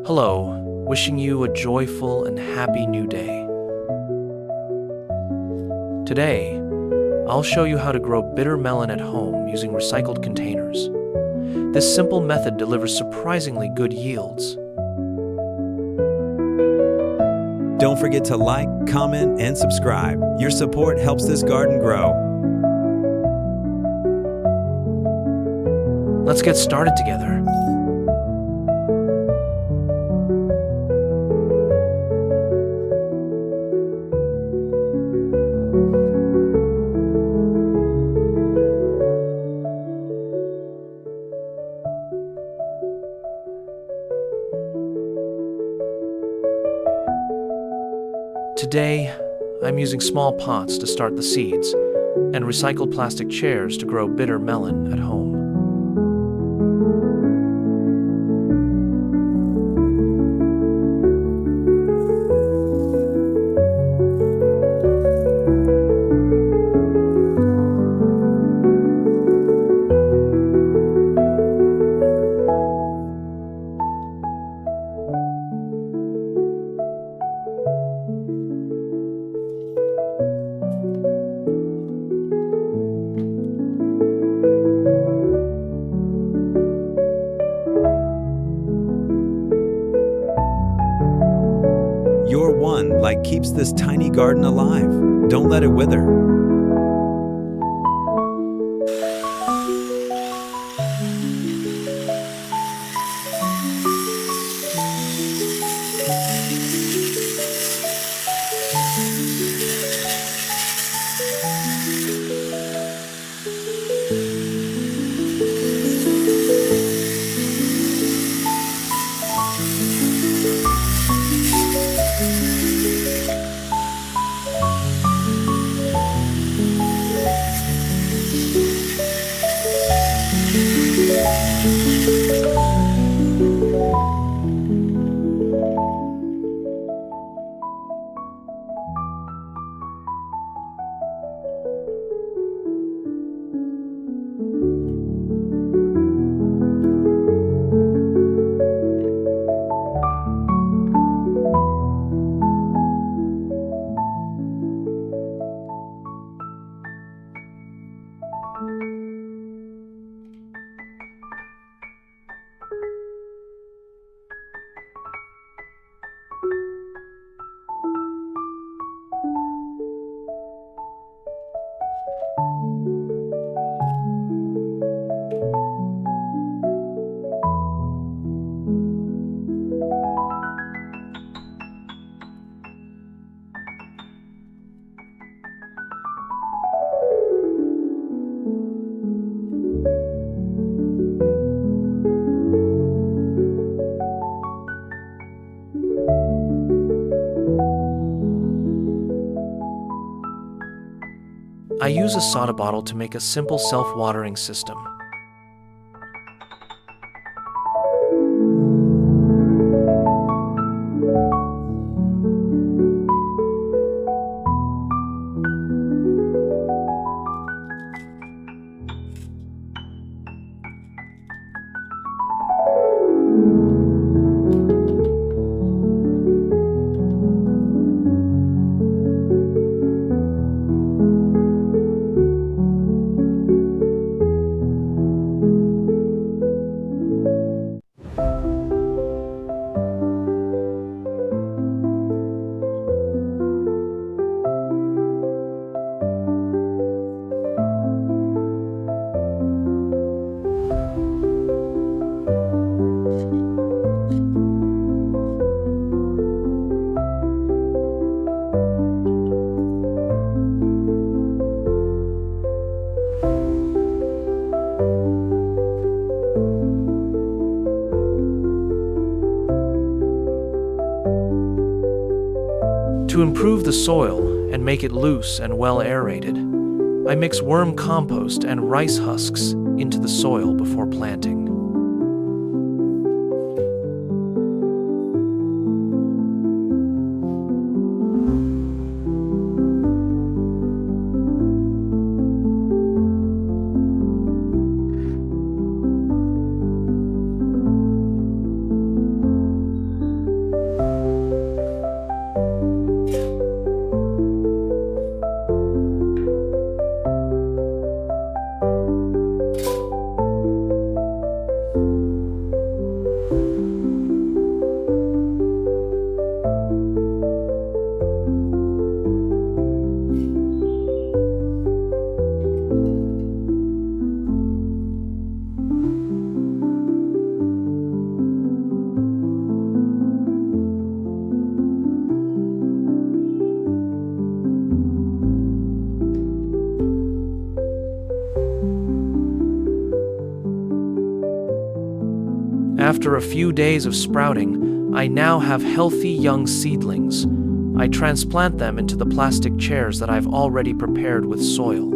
Hello, wishing you a joyful and happy new day. Today, I'll show you how to grow bitter melon at home using recycled containers. This simple method delivers surprisingly good yields. Don't forget to like, comment, and subscribe. Your support helps this garden grow. Let's get started together. Today, I'm using small pots to start the seeds and recycled plastic chairs to grow bitter melon at home. Your one light keeps this tiny garden alive. Don't let it wither. I use a soda bottle to make a simple self-watering system. To improve the soil and make it loose and well aerated, I mix worm compost and rice husks into the soil before planting. After a few days of sprouting, I now have healthy young seedlings. I transplant them into the plastic chairs that I've already prepared with soil.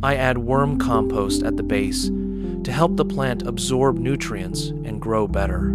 I add worm compost at the base to help the plant absorb nutrients and grow better.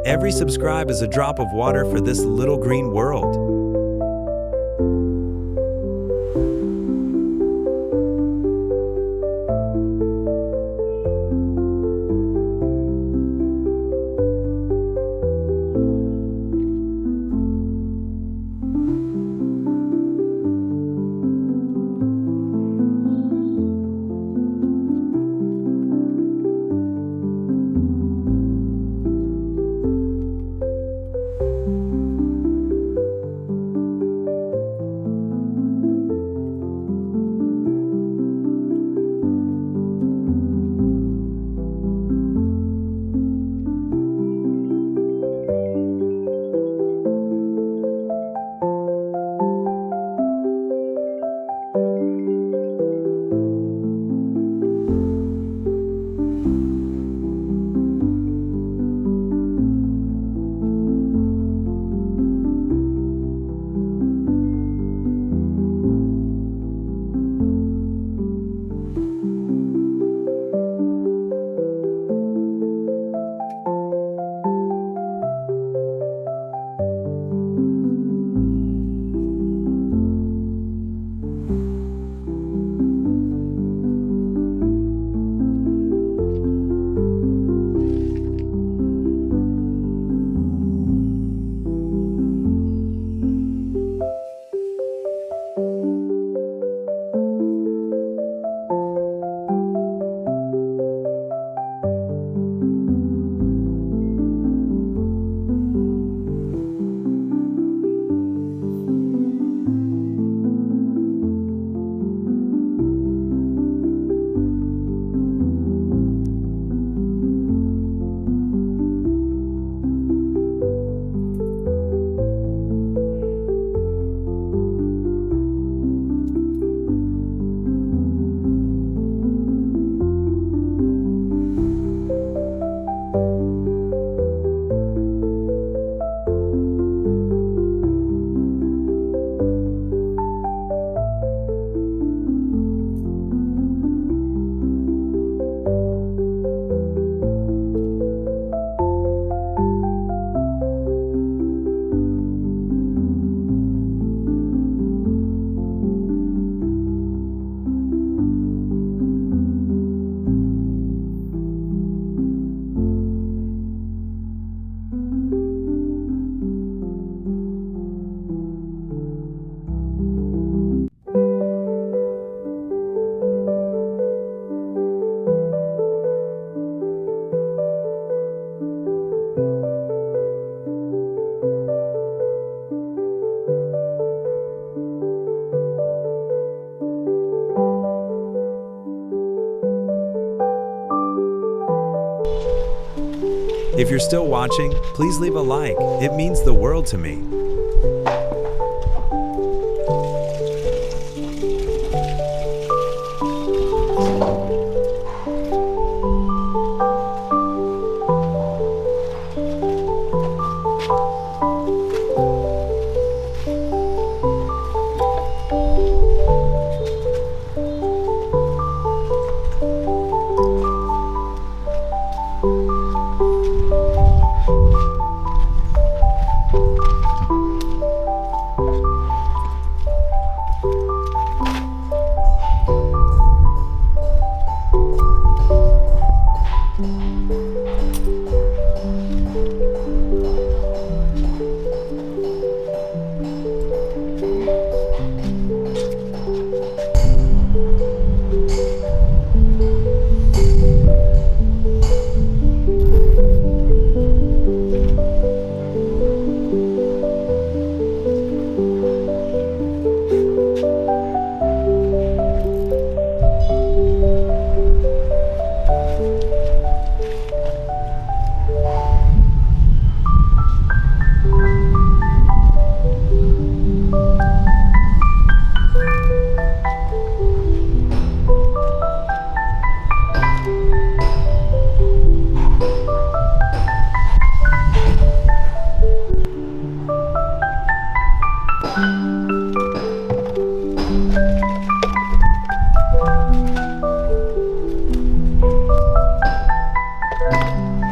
Every subscribe is a drop of water for this little green world. If you're still watching, please leave a like. It means the world to me.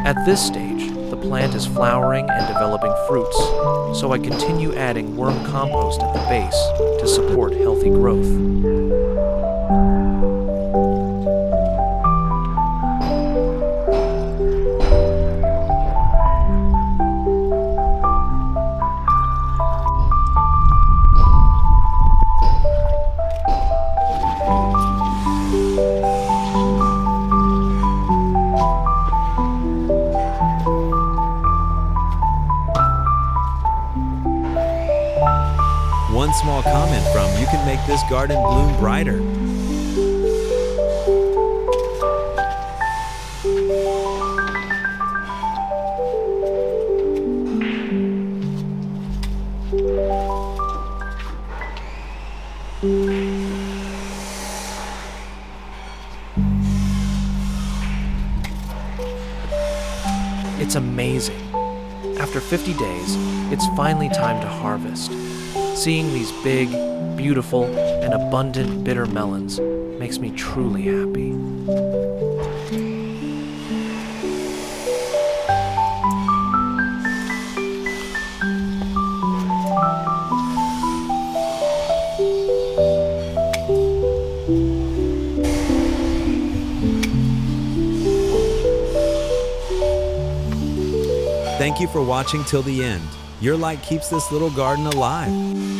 At this stage, the plant is flowering and developing fruits, so I continue adding worm compost at the base to support healthy growth. One small comment from you can make this garden bloom brighter. It's amazing. After 50 days, it's finally time to harvest. Seeing these big, beautiful, and abundant bitter melons makes me truly happy. Thank you for watching till the end. Your like keeps this little garden alive.